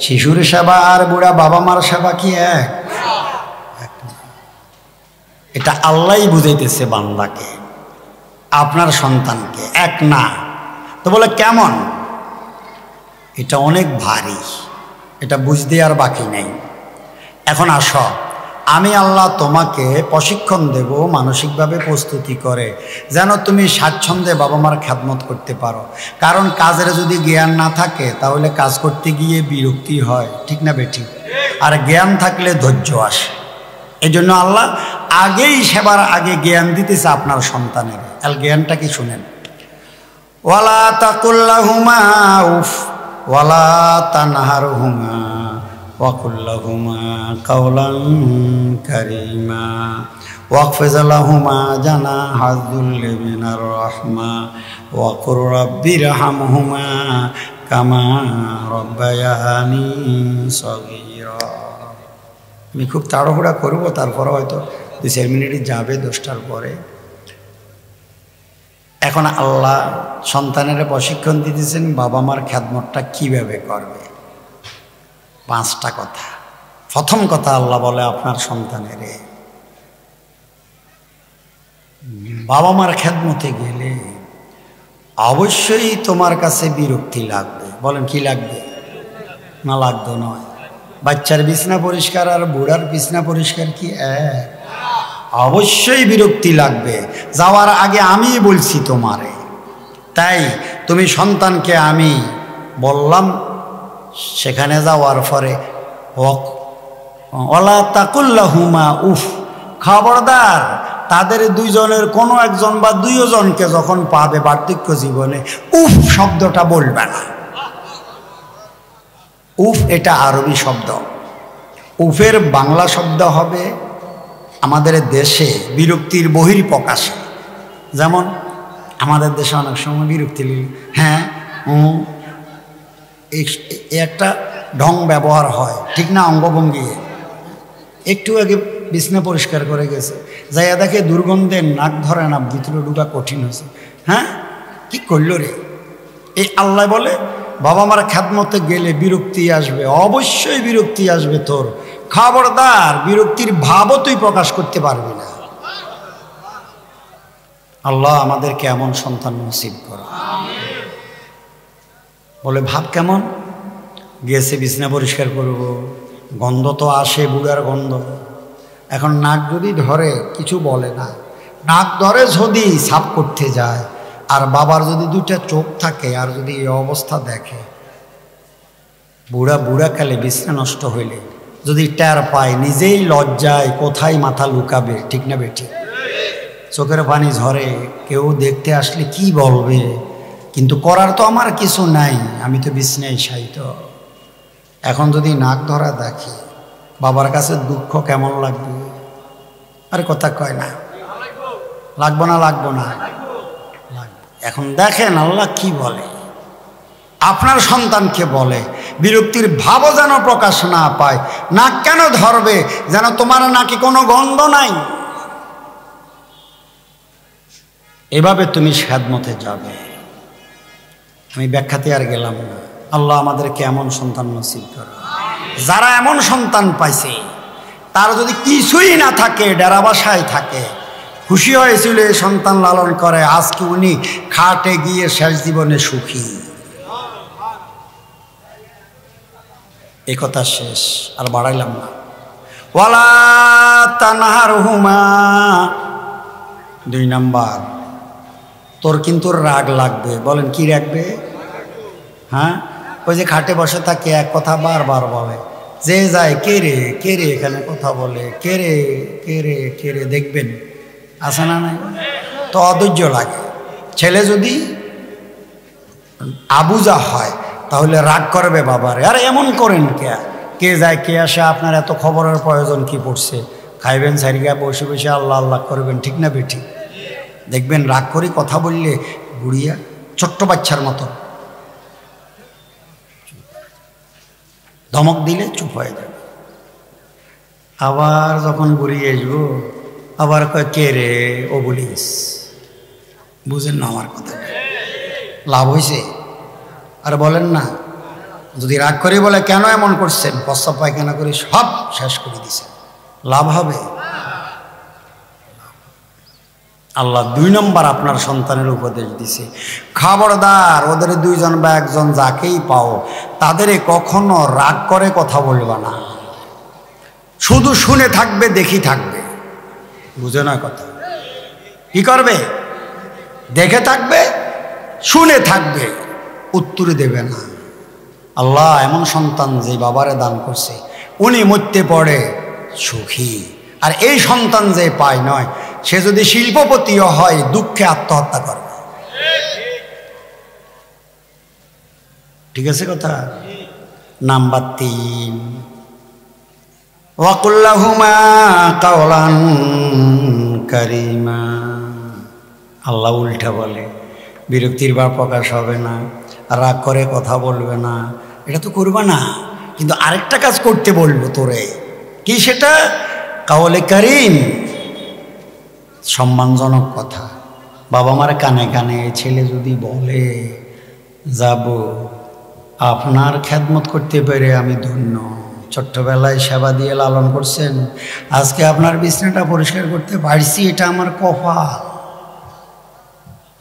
শিশুর সেবা আর বুড়া বাবা মার সেবা কি এক? এটা আল্লাহই বুঝাইতেছে বান্দাকে, আপনার সন্তানকে, এক না। তো বলে কেমন? এটা অনেক ভারী, এটা বুঝতে আর বাকি নেই। এখন আসো, আমি আল্লাহ তোমাকে প্রশিক্ষণ দেব মানসিকভাবে প্রস্তুতি করে, যেন তুমি স্বাচ্ছন্দ্যে বাবা মার খেদমত করতে পারো। কারণ কাজের যদি জ্ঞান না থাকে, তাহলে কাজ করতে গিয়ে বিরক্তি হয়, ঠিক না বেঠিক? আর জ্ঞান থাকলে ধৈর্য আসে। এই জন্য আল্লাহ আগেই সেবার আগে জ্ঞান দিতেছে আপনার সন্তানের। আর জ্ঞানটা কি শুনেন? ওয়ালা তাকুল্লাহুমা উফ ওয়ালা তানহারহুমা ওয়াকুল্লাহুমা কাওলান কারীমা ওয়াকফিজ লাহুমা জানাহাযুল্লি মিনার রাহমা ওয়াকুর রাব্বিরহামহুমা কামা রাব্বায়ানি সগীরা। আমি খুব তাড়াহুড়া করবো, তারপরে হয়তো 2-4 মিনিট যাবে 10টার পরে। এখন আল্লাহ সন্তানের প্রশিক্ষণ দিতেছেন বাবা মার খেদমতটা কিভাবে করবে। 5টা কথা। প্রথম কথা আল্লাহ বলে আপনার সন্তানের বাবা মার খেদমতে গেলে অবশ্যই তোমার কাছে বিরক্তি লাগবে। বলেন কি লাগবে? না লাগতো নয়। বাচ্চার বিছনা পরিষ্কার আর বুড়ার বিছনা পরিষ্কার কি এক? অবশ্যই বিরক্তি লাগবে। যাওয়ার আগে আমি বলছি তোমারে, তাই তুমি সন্তানকে আমি বললাম সেখানে যাওয়ার পরে ওয়ালা তাকুল্লাহুমা উফ, খবরদার তাদের দুইজনের কোনো একজন বা দুইজনকে যখন পাবে বার্ধক্য জীবনে উফ শব্দটা বলবে না। উফ এটা আরবি শব্দ, উফের বাংলা শব্দ হবে আমাদের দেশে বিরক্তির বহিঃপ্রকাশে। যেমন আমাদের দেশে অনেক সময় বিরক্তি হ্যাঁ এই একটা ঢং ব্যবহার হয়, ঠিক না? অঙ্গভঙ্গি। একটু আগে বিছনা পরিষ্কার করে গেছে, যাইয়া দেখে দুর্গন্ধে নাক ধরে না, ভিতরে ঢুকা কঠিন হয়েছে। হ্যাঁ কি করলো রে? এই আল্লাহ বলে বাবা মার খেদমতে গেলে বিরক্তি আসবে, অবশ্যই বিরক্তি আসবে তোর। খবরদার বিরক্তির ভাবও তুই প্রকাশ করতে পারবি না। আল্লাহ আমাদেরকে এমন সন্তান নসিব করো। বলে ভাব কেমন গেছে বিছনা পরিষ্কার করব, গন্ধ তো আসে, বুড়ার গন্ধ। এখন নাক যদি ধরে কিছু বলে না, নাক ধরে যদি সাফ করতে যায়, আর বাবার যদি দুইটা চোখ থাকে আর যদি এই অবস্থা দেখে, বুড়া বুড়াকালে বিছনা নষ্ট হইলে যদি টের পায়, নিজেই লজ্জায় কোথায় মাথা লুকাবে, ঠিক না বেটি? চোখের পানি ঝরে, কেউ দেখতে আসলে কি বলবে, কিন্তু করার তো আমার কিছু নাই, আমি তো বিছনায় শায়িত। এখন যদি নাক ধরা দেখি, বাবার কাছে দুঃখ কেমন লাগবে? আরে কথা কয় না, লাগবো না? লাগবো না? এখন দেখেন আল্লাহ কি বলে, আপনার সন্তানকে বলে বিরক্তির ভাবও যেন প্রকাশ না পায়। নাক কেন ধরবে? যেন তোমার নাকি কোনো গন্ধ নাই। এভাবে তুমি খেদমতে যাবে। আমি ব্যাখ্যাতে আর গেলাম না। আল্লাহ আমাদেরকে এমন সন্তান নসিব করে। যারা এমন সন্তান পাইছে, তার যদি কিছুই না থাকে, ডেরা বাসায় থাকে, খুশি হয়েছিল এই সন্তান লালন করে, আজকে উনি খাটে গিয়ে শেষ জীবনে সুখী। এই কথা শেষ, আর বাড়াইলাম না। ওয়ালা তানহারহুমা, 2 নাম্বার, তোর কিন্তু রাগ লাগবে। বলেন কি রাখবে? হ্যাঁ, ওই যে খাটে বসে থাকে এক কথা বারবার বলে, যে যায় কে রে কে রে, এখানে কথা বলে কে রে কে রে কে রে, দেখবেন আছে না নাই? তো অধৈর্য লাগে। ছেলে যদি আবুজা হয় তাহলে রাগ করবে বাবারে, আরে এমন করেন কে, কে যায় কে আসে, আপনার এত খবরের প্রয়োজন কি পড়ছে? খাইবেন সারিগা বসে বসে আল্লাহ আল্লাহ করবেন, ঠিক না বেটি? দেখবেন রাগ করে কথা বললে বুড়িয়া ছোট্ট বাচ্চার মতো, ধমক দিলে চুপ হয়ে যাবে। আবার যখন বুড়িয়ে আসবো আবার কয় কে রে, ও বলিস। বুঝেন না আমার কথা? লাভ হয়েছে? আর বলেন না, যদি রাগ করে বলে কেন এমন করছেন, প্রস্তাব পায়খানা করে সব শেষ করে দিছে, লাভ হবে? আল্লাহ 2 নম্বর আপনার সন্তানের উপদেশ দিছে, খবরদার ওদের 2 জন বা 1 জন যাকেই পাও, তাদের কখনো রাগ করে কথা বলবা না। শুধু শুনে থাকবে, দেখি থাকবে। বুঝে না কথা? কি করবে? দেখে থাকবে, শুনে থাকবে, উত্তরে দেবে না। আল্লাহ এমন সন্তান যে বাবারে দান করছে, উনি মরতে পড়ে সুখী। আর এই সন্তান যে পায় নয়, সে যদি শিল্পপতিও হয় দুঃখে আত্মহত্যা করবে। ঠিক আছে কথা? নাম্বার 3, ওয়াকুল্লাহুমা কাওলান কারীমা। আল্লাহ উল্টা বলে বিরক্তির ভাব প্রকাশ হবে না, রাগ করে কথা বলবে না, এটা তো করবা না, কিন্তু আরেকটা কাজ করতে বলবো তোরে। কি সেটা? কাওলে কারীম, সম্মানজনক কথা। বাবা মার কানে কানে ছেলে যদি বলে যাব, আপনার খেদমত করতে পেরে আমি ধন্য, ছোট্টবেলায় সেবা দিয়ে লালন করছেন, আজকে আপনার বিছানাটা পরিষ্কার করতে পারছি, এটা আমার কপাল,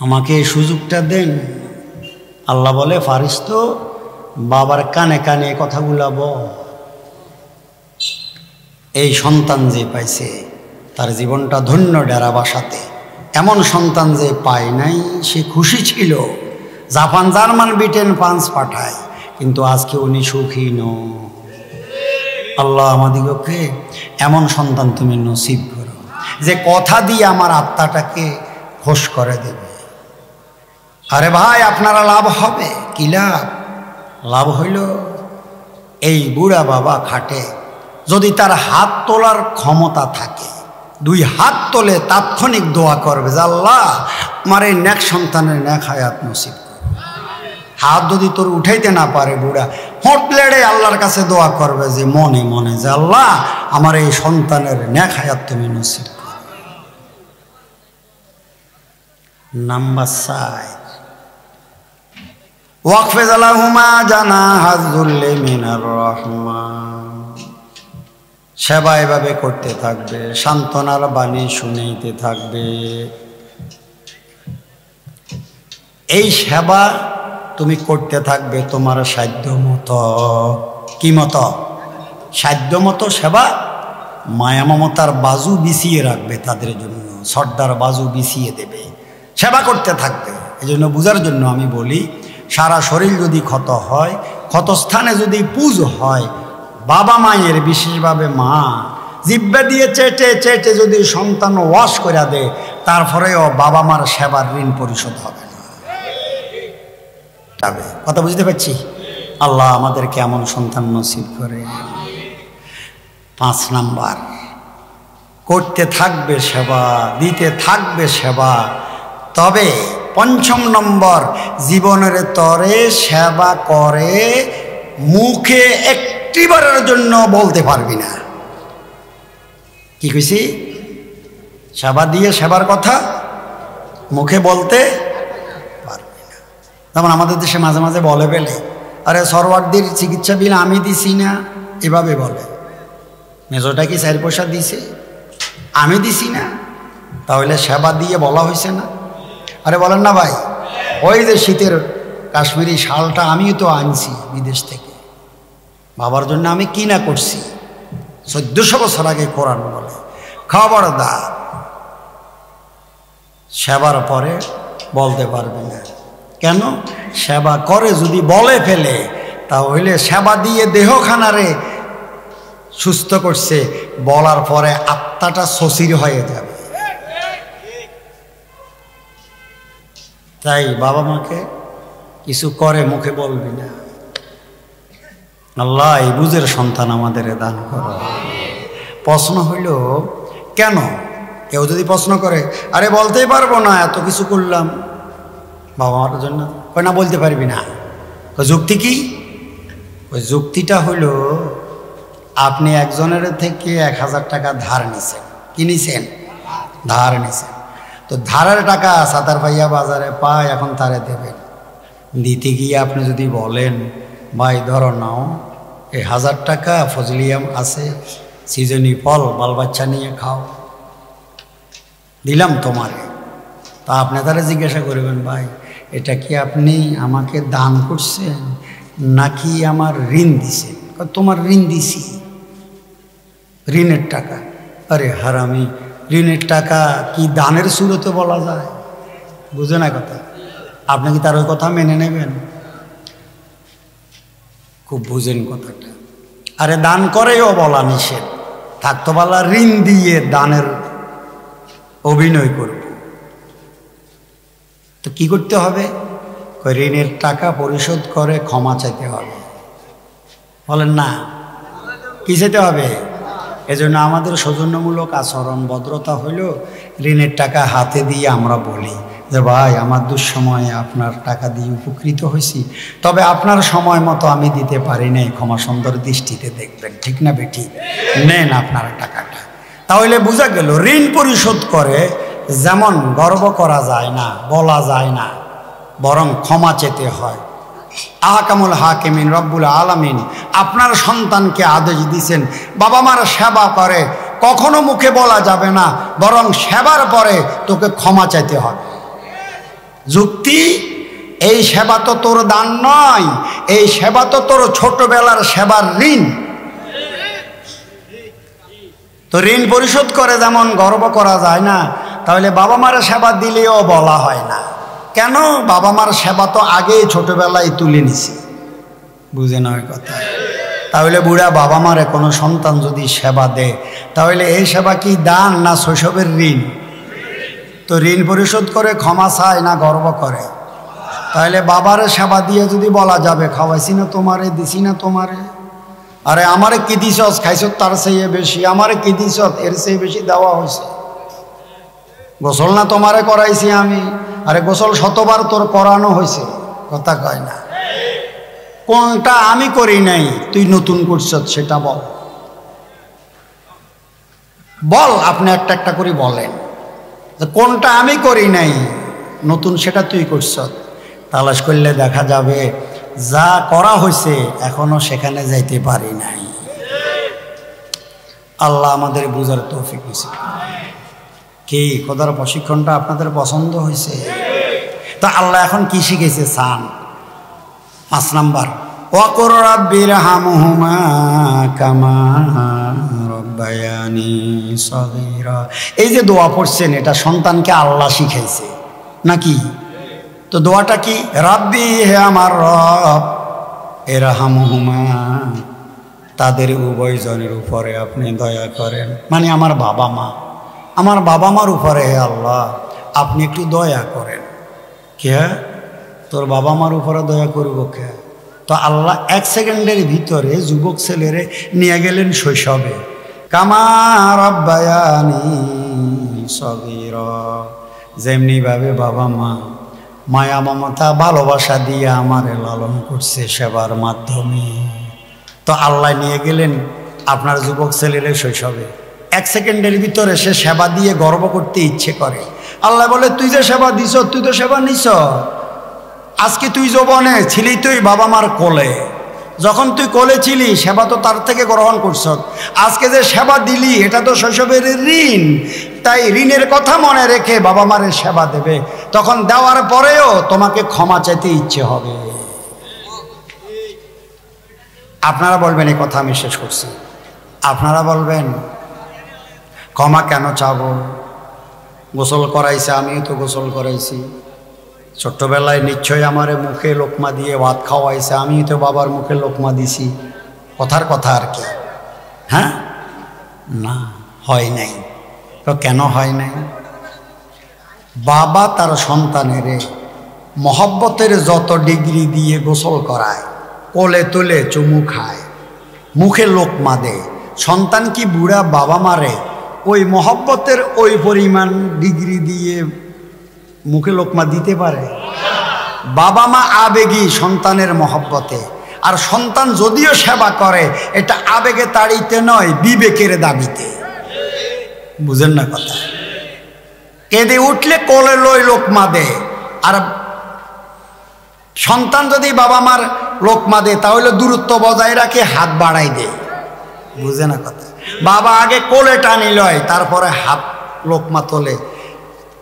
আমাকে এই সুযোগটা দেন। আল্লাহ বলে, ফারিস তো বাবার কানে কানে কথাগুলা বল। এই সন্তান যে পাইছে তার জীবনটা ধন্য ডেরা বাসাতে। এমন সন্তান যে পায় নাই সে খুশি ছিল, জাপান জার্মান ব্রিটেন ফ্রান্স পাঠায়, কিন্তু আজকে উনি সুখী নন। আল্লাহ আমাদিগকে এমন সন্তান তুমি নসিব করো যে কথা দিয়ে আমার আত্মাটাকে খোশ করে দেবে। আরে ভাই, আপনারা লাভ হবে কি? লাভ হইল এই বুড়া বাবা খাটে, যদি তার হাত তোলার ক্ষমতা থাকে, 2 হাত তোলে তাৎক্ষণিক দোয়া করবে যে আল্লাহ আমার এই নেক সন্তানের নেক হায়াত নসিব করো। হাত যদি তোর উঠাইতে না পারে, বুড়া হোঁট লেড়ে আল্লাহর কাছে দোয়া করবে যে মনে মনে যে আল্লাহ আমার এই সন্তানের নেক হায়াত তুমি নসিব করো। নাম্বার 4, ওয়াকফিজ লাহুমা জানাহাজ যুল্লি মিনার রাহমা। সেবা এভাবে করতে থাকবে, সান্ত্বনার বাণী শুনাইতে থাকবে। এই সেবা তুমি করতে থাকবে তোমার সাধ্য মতো। কি মতো? সাধ্য মতো সেবা। মায়া মমতার বাজু বিছিয়ে রাখবে তাদের জন্য, সর্দার বাজু বিছিয়ে দেবে, সেবা করতে থাকবে। এই জন্য বুঝার জন্য আমি বলি, সারা শরীর যদি ক্ষত হয়, ক্ষতস্থানে যদি পুজো হয়, বাবা মায়ের বিশেষভাবে মা জিব্বা দিয়ে চেটে চেটে যদি সন্তান ওয়াশ করে দেয়, তারপরেও বাবা মার সেবার ঋণ পরিশোধ হবে না। কথা বুঝতে পারছি? আল্লাহ আমাদেরকে এমন সন্তান নসিব করে। 5 নাম্বার, করতে থাকবে সেবা, দিতে থাকবে সেবা। তবে 5ম নম্বর, জীবনের তরে সেবা করে মুখে একটিবারের জন্য বলতে পারবি না। কি কইছি? সেবা দিয়ে সেবার কথা মুখে বলতে পারবি না। যেমন আমাদের দেশে মাঝে মাঝে বলে ফেলে, আরে সরওয়ারদের চিকিৎসা বিল আমি দিছি না, এভাবে বলে। মেজোটা কি 4 পয়সা দিছে, আমি দিছি না, তাহলে সেবা দিয়ে বলা হয়েছে না? আরে বলেন না ভাই, ওই যে শীতের কাশ্মীরি শালটা আমিও তো আনছি বিদেশ থেকে, বাবার জন্য আমি কি না করছি। 1400 বছর আগে কোরআন বলে, খবরদার সেবার পরে বলতে পারবে না। কেন? সেবা করে যদি বলে ফেলে, তাহলে সেবা দিয়ে দেহখানারে সুস্থ করছে, বলার পরে আত্মাটা শশির হয়ে যাবে। তাই বাবা মাকে কিছু করে মুখে বলবি না। আল্লাহ এই বুঝের সন্তান আমাদের দান করো। প্রশ্ন হইল কেন? কেউ যদি প্রশ্ন করে, আরে বলতেই পারবো না, এত কিছু করলাম বাবা মার জন্য, কই না বলতে পারবি না। যুক্তি কি? ওই যুক্তিটা হইল, আপনি একজনের থেকে 1000 টাকা ধার নিছেন। কি নিছেন? ধার নিছেন। তো ধারের টাকা সাতার ভাইয়া বাজারে পায়, এখন তারে দেবেন। দিতে গিয়ে আপনি যদি বলেন, ভাই ধরো নাও, এই 1000 টাকা ফজলিয়াম আছে, সিজনি ফল বাল বাচ্চা নিয়ে খাও, দিলাম তোমারে। তা আপনি তারা জিজ্ঞাসা করবেন, ভাই এটা কি আপনি আমাকে দান করছেন নাকি আমার ঋণ দিছেন? তোমার ঋণ দিছি। ঋণের টাকা? আরে হারামি, ঋণের টাকা কি দানের সুরতে বলা যায়? বুঝে না কথা? আপনি কি তার ওই কথা মেনে নেবেন? খুব বুঝেন কথাটা। আরে দান করেও বলা নিষেধ, থাকতো বলা ঋণ দিয়ে দানের অভিনয় করব। তো কি করতে হবে? ঋণের টাকা পরিশোধ করে ক্ষমা চাইতে হবে। বলেন না, কি চাইতে হবে? এজন্য আমাদের সৌজন্যমূলক আচরণ, ভদ্রতা হইল ঋণের টাকা হাতে দিয়ে আমরা বলি যে ভাই আমার দুঃসময়ে আপনার টাকা দিয়ে উপকৃত হয়েছি, তবে আপনার সময় মতো আমি দিতে পারি নাই, ক্ষমা সুন্দর দৃষ্টিতে দেখবেন। ঠিক না বেটি? নেন আপনার টাকাটা। তাহলে বোঝা গেল ঋণ পরিশোধ করে যেমন গর্ব করা যায় না, বলা যায় না, বরং ক্ষমা চেতে হয়। আহকামুল হাকিমিন রব্বুল আলামিন আপনার সন্তানকে আদেশ দিয়েছেন বাবা মার সেবা করে, কখনো মুখে বলা যাবে না, বরং সেবার পরে তোকে ক্ষমা চাইতে হবে। যুক্তি, এই সেবা তো তোর দান নয়, এই সেবা তো তোর ছোটবেলার সেবার ঋণ। তো ঋণ পরিশোধ করে যেমন গর্ব করা যায় না, তাহলে বাবা মার সেবা দিলেও বলা হয় না। কেন? বাবা মার সেবা তো আগেই ছোটবেলায় তুলে নিছি। বুঝে নয় কথা। তাহলে বুড়া বাবা মারে কোনো সন্তান যদি সেবা দেয়, তাহলে এই সেবা কি দান না শৈশবের ঋণ? তো ঋণ পরিশোধ করে ক্ষমা চায় না গর্ব করে? তাহলে বাবারে সেবা দিয়ে যদি বলা যাবে খাওয়াইছি না তোমারে, দিছি না তোমারে, আরে আমারে কি দিছস, খাইছ তার চেয়ে বেশি, আমারে কি দিছ এর চেয়ে বেশি দেওয়া হয়েছে, গোসল না তোমারে করাইছি আমি, আরে গোসল শতবার তোর করানো হয়েছে, কথা কয় না। কোনটা আমি করি নাই তুই নতুন করছ সেটা বল, বল, আপনি একটা একটা করে বলেন কোনটা আমি করি নাই নতুন সেটা তুই করছ। তালাশ করলে দেখা যাবে যা করা হয়েছে এখনো সেখানে যাইতে পারি নাই। আল্লাহ আমাদের বুঝার তৌফিক দিয়েছে। কি খোদার প্রশিক্ষণটা আপনাদের পছন্দ হয়েছে? তা আল্লাহ এখন কি শিখেছে চান? 5 নাম্বার, ওয়াকুর রাব্বির হামহুমা কামা রব্বায়ানি সগীরা। এই যে দোয়া পড়ছেন এটা সন্তানকে আল্লাহ শিখাইছে নাকি? তো দোয়াটা কি? রাব্বি, হে আমার রব, ইরহামহুমা, তাদের উভয়জনের উপরে আপনি দয়া করেন, মানে আমার বাবা মা, আমার বাবা মার উপরে হে আল্লাহ আপনি একটু দয়া করেন। কে? তোর বাবা মার উপরে দয়া করব কে? তো আল্লাহ 1 সেকেন্ডের ভিতরে যুবক ছেলেরে নিয়ে গেলেন শৈশবে। কামা রব্বায়ানি সগীরা, যেমনিভাবে বাবা মা মায়া মমতা ভালোবাসা দিয়ে আমারে লালন করছে সেবার মাধ্যমে। তো আল্লাহ নিয়ে গেলেন আপনার যুবক ছেলেরে শৈশবে। 1 সেকেন্ডের ভিতরে সে সেবা দিয়ে গর্ব করতে ইচ্ছে করে। আল্লাহ বলে তুই যে সেবা দিছ, তুই তো সেবা নিছ, আজকে তুই যৌবনে ছিলি তুই বাবা মার কোলে, যখন তুই কোলে ছিলি সেবা তো তার থেকে গ্রহণ করছ, আজকে যে সেবা দিলি এটা তো শৈশবের ঋণ, তাই ঋণের কথা মনে রেখে বাবা মারের সেবা দেবে, তখন দেওয়ার পরেও তোমাকে ক্ষমা চাইতে ইচ্ছে হবে। আপনারা বলবেন, এই কথা আমি শেষ করছি, আপনারা বলবেন ক্ষমা কেন চাবো? গোসল করাইছে, আমিও তো গোসল করাইছি, ছোট্টবেলায় নিশ্চয়ই আমারে মুখে লোকমা দিয়ে ভাত খাওয়াইছে, আমি তো বাবার মুখে লোকমা দিছি, কথার কথা আর কি। হ্যাঁ, না, হয় নাই। তো কেন হয় নাই? বাবা তার সন্তানের মহব্বতের যত ডিগ্রি দিয়ে গোসল করায়, কোলে তুলে চুমু খায়, মুখে লোকমা দেয়, সন্তান কি বুড়া বাবা মারে ওই মহব্বতের ওই পরিমাণ ডিগ্রি দিয়ে মুখে লোকমা দিতে পারে? বাবা মা আবেগী সন্তানের মহব্বতে, আর সন্তান যদিও সেবা করে এটা আবেগে তাড়িতে নয়, বিবেকের দাবিতে। বুঝেন না কথা? কেঁদে উঠলে কোলে লই লোকমা দে, আর সন্তান যদি বাবা মার লোকমা দে তাহলে দূরত্ব বজায় রাখে, হাত বাড়াই দে। বুঝে না কথা? বাবা আগে কোলে টানি লয়, তারপরে হাত লোকমা তোলে,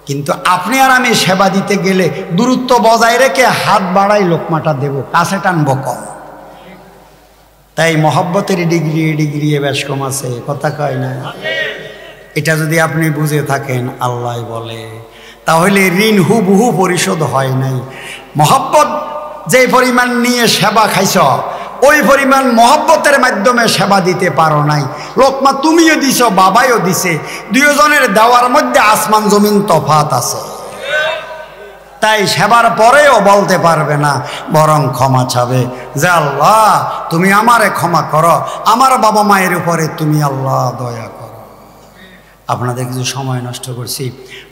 কিন্তু আপনি আর আমি সেবা দিতে গেলে দূরত্ব বজায় রেখে হাত বাড়াই লোকমাটা দেব, কাছে টানবো কম। তাই মহব্বতের ডিগ্রি ডিগ্রি বেশ কম আছে, কথা কয় না? এটা যদি আপনি বুঝে থাকেন, আল্লাহ বলে তাহলে ঋণ হুবহু পরিশোধ হয় নাই। মহব্বত যে পরিমাণ নিয়ে সেবা খাইছ ওই পরিমাণ মহব্বতের মাধ্যমে সেবা দিতে পারো নাই। লোকমা তুমিও দিছ, বাবাইও দিছে, দুইজনের দেওয়ার মধ্যে আসমান জমিন তফাত আছে। তাই সেবার পরেও বলতে পারবে না, বরং ক্ষমা চাবে যে আল্লাহ তুমি আমারে ক্ষমা করো, আমার বাবা মায়ের উপরে তুমি আল্লাহ দয়া করো। আপনাদের কিছু সময় নষ্ট করছি,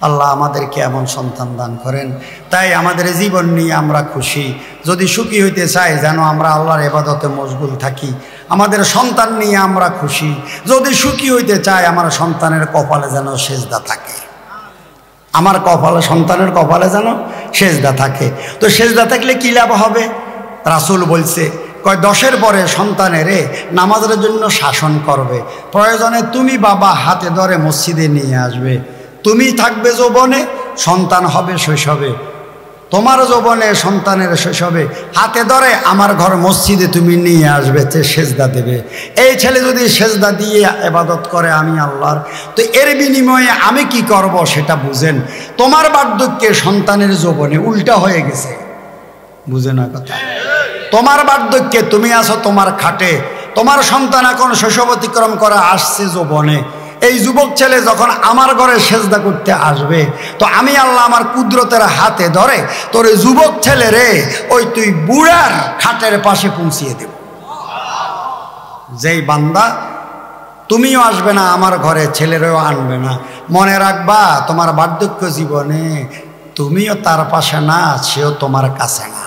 আল্লাহ আমাদেরকে এমন সন্তান দান করেন তাই আমাদের জীবন নিয়ে আমরা খুশি। যদি সুখী হইতে চাই যেন আমরা আল্লাহর ইবাদতে মশগুল থাকি, আমাদের সন্তান নিয়ে আমরা খুশি। যদি সুখী হইতে চাই আমার সন্তানের কপালে যেন সেজদা থাকে, আমার কপালে, সন্তানের কপালে যেন সেজদা থাকে। তো সেজদা থাকলে কী লাভ হবে? রাসূল বলছে কয় 10-এর পরে সন্তানেরে নামাজের জন্য শাসন করবে, প্রয়োজনে তুমি বাবা হাতে ধরে মসজিদে নিয়ে আসবে। তুমি থাকবে যৌবনে, সন্তান হবে শৈশবে। তোমার যৌবনে সন্তানের শৈশবে হাতে ধরে আমার ঘর মসজিদে তুমি নিয়ে আসবে, সেজদা দেবে। এই ছেলে যদি সেজদা দিয়ে ইবাদত করে আমি আল্লাহর, তো এর বিনিময়ে আমি কি করব সেটা বুঝেন। তোমার বার্ধক্যে সন্তানের যৌবনে উল্টা হয়ে গেছে, বুঝে না কথা। তোমার বার্ধক্যে তুমি আছো তোমার খাটে, তোমার সন্তান এখন শৈশব অতিক্রম করে আসছে যৌবনে। এই যুবক ছেলে যখন আমার ঘরে সেজদা করতে আসবে, তো আমি আল্লাহ আমার কুদরতের হাতে ধরে তোর যুবক ছেলে রে ওই তুই বুড়ার খাটের পাশে পৌঁছিয়ে দেব। যেই বান্দা তুমিও আসবে না আমার ঘরে, ছেলেরও আনবে না, মনে রাখবা তোমার বার্ধক্য জীবনে তুমিও তার পাশে না, সেও তোমার কাছে না।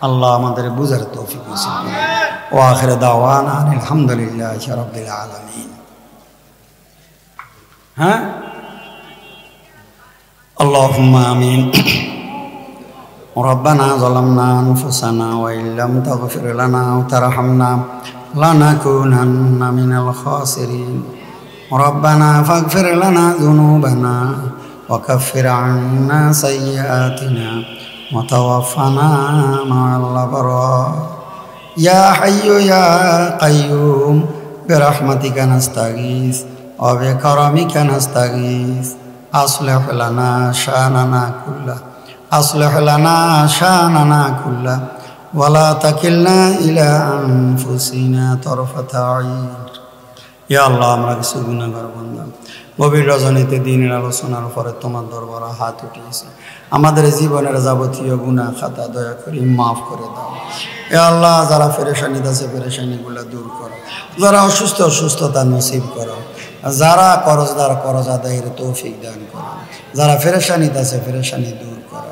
আল্লাহ আমাদের বুঝার তৌফিক নসিব করুন। ওয়া আখির দাওয়ানা আলহামদুলিল্লাহি রাব্বিল আলামিন। হ্যাঁ, আল্লাহুম্মা আমিন। রব্বানা যালামনা আনফুসানা ওয়া ইল্লাম তাগফির লানা ওয়া তারহামনা লানাকুনান্না মিনাল খাসিরিন। রব্বানা ফাগফির লানা যুনুবানা ওয়া কাফির আন্না সাইয়্যাতিনা ওয়া তাওয়াফানা মা'আল আবরার। ইয়া হাইয়্যু ইয়া কাইয়্যুম বিরহমাতিকা নাস্তাগীস ওয়া বিকারামিকা নাস্তাগীস। আসলিহ লানা শানানা কুল্লা, আসলিহ লানা শানানা কুল্লা ওয়া লা তাকিলনা ইলা আনফুসিনা তারফাতা আইন। ইয়া আল্লাহ, আমরা কিছু গুনাহগার বান্দা, গভীর রজনীতে দ্বীনের আলোচনার পরে তোমার দরবারে হাত উঠিয়েছি। আমাদের জীবনের যাবতীয় গুনাহ খাতা দয়া করে মাফ করে দাও। ইয়া আল্লাহ, যারা পেরেশানিতে আছে পেরেশানিগুলো দূর করো, যারা অসুস্থ অসুস্থতা নসিব করো, যারা করজদার করজ আদায়ের তৌফিক দান করো, যারা পেরেশানিতে আছে পেরেশানি দূর করো।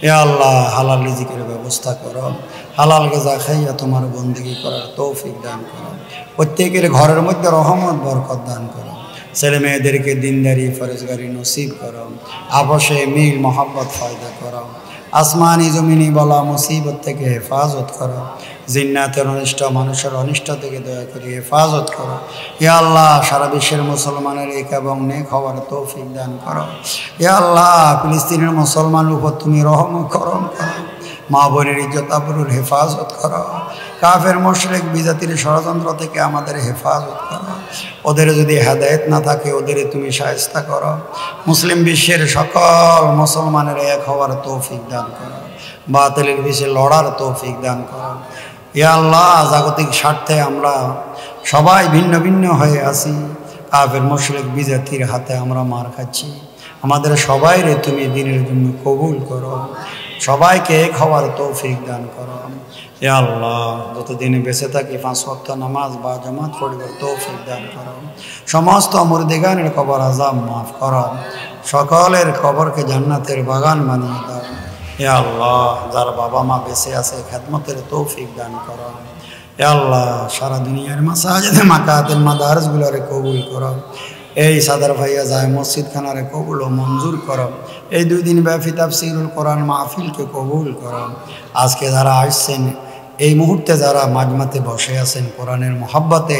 ইয়া আল্লাহ, হালাল রিজিকের ব্যবস্থা করো, হালাল গাজা খাইয়া তোমার বন্দেগী করার তৌফিক দান করো। প্রত্যেকের ঘরের মধ্যে রহমত বরকত দান করো। ছেলে মেয়েদেরকে দিনদারি ফরজগারি নসিব করো। আপসে মিল মোহাব্বত ফায়দা করো। আসমানি জমিনি বলা মুসিবত থেকে হেফাজত করো। জিন্নাতের অনিষ্ট মানুষের অনিষ্ট থেকে দয়া করে হেফাজত করো। ইয়া আল্লাহ, সারা বিশ্বের মুসলমানের এক এবং নেক হওয়ার তৌফিক দান করো। ইয়া আল্লাহ, ফিলিস্তিনের মুসলমানের উপর তুমি রহম করম করো। মা বোনের ইজ্জত আবরুর হেফাজত করো। কাফের মুশরিক বিজাতির ষড়যন্ত্র থেকে আমাদের হেফাজত করো। ওদের যদি হেদায়েত না থাকে ওদের তুমি শায়েস্তা করো। মুসলিম বিশ্বের সকল মুসলমানের এক হওয়ার তৌফিক দান করো। বাতিলের বিরুদ্ধে লড়ার তৌফিক দান করো। ইয়া আল্লাহ, জাগতিক স্বার্থে আমরা সবাই ভিন্ন ভিন্ন হয়ে আছি। কাফের মুশরিক বিজাতির হাতে আমরা মার খাচ্ছি। আমাদের সবাইরে তুমি দ্বীনের জন্য কবুল করো। সবাইকে এক হওয়ার তৌফিক দান করো। ইয়া আল্লাহ, যতদিনে বেঁচে থাকি 5 ওয়াক্ত নামাজ বা জামাত পড়িবার তৌফিক দান করো। সমস্ত মুরদিগানের কবর আযাব মাফ করো। সকলের কবরকে জান্নাতের বাগান বানিয়ে দাও। ইয়া আল্লাহ, যার বাবা মা বেঁচে আছে খেদমতের তৌফিক দান করো। ইয়া আল্লাহ, সারা দুনিয়ার মাসাজিদে মাকাতের মাদারসগুলোরে কবুল করো। এই সাদার ভাইয়া যায় মসজিদ খানারে কবুল ও মঞ্জুর করো। এই 2 দিন ব্যাপী তাফসীরুল কোরআন মাহফিলকে কবুল করো। আজকে যারা আসছেন, এই মুহূর্তে যারা মাজমাতে বসে আছেন কোরআনের মহব্বতে,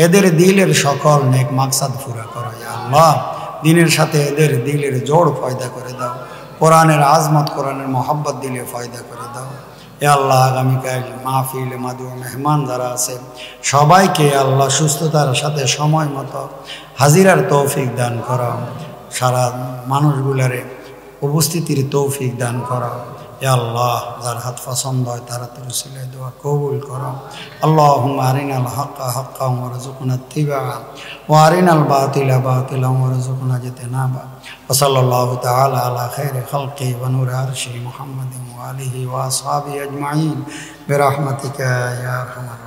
এদের দিলের সকল নেক মাকসাদ পুরা করো। ইয়া আল্লাহ, দিনের সাথে এদের দিলের জোড় পয়দা করে দাও। কোরআনের আজমত, কোরআনের মহব্বত দিলে পয়দা করে দাও। ইয়া আল্লাহ, আগামীকাল মাহফিল মাদু মেহমান যারা আছে সবাইকে আল্লাহ সুস্থতার সাথে সময় মতো হাজিরার তৌফিক দান করো। সারা মানুষগুলারে উপস্থিতির তৌফিক দান করো। ইয়া আল্লাহ, যার হাত পছন্দ হয় তাড়াতাড়ি সিলাই দোয়া কবুল করো। আল্লাহুম্মা আরিনাল হাক্কা হাক্কান ওয়ারযুকনা ইত্তিবাআ ওয়া আরিনাল বাতিলা বাতিলান ওয়ারযুকনা ইজতিনাবা। ওয়া সাল্লাল্লাহু তাআলা আলা খাইরি খালকি ওয়া নূরি আরশি মুহাম্মাদিন ওয়া আলিহি ওয়া আসহাবিহি আজমাইন বিরহমাতিকা ইয়া আরহামার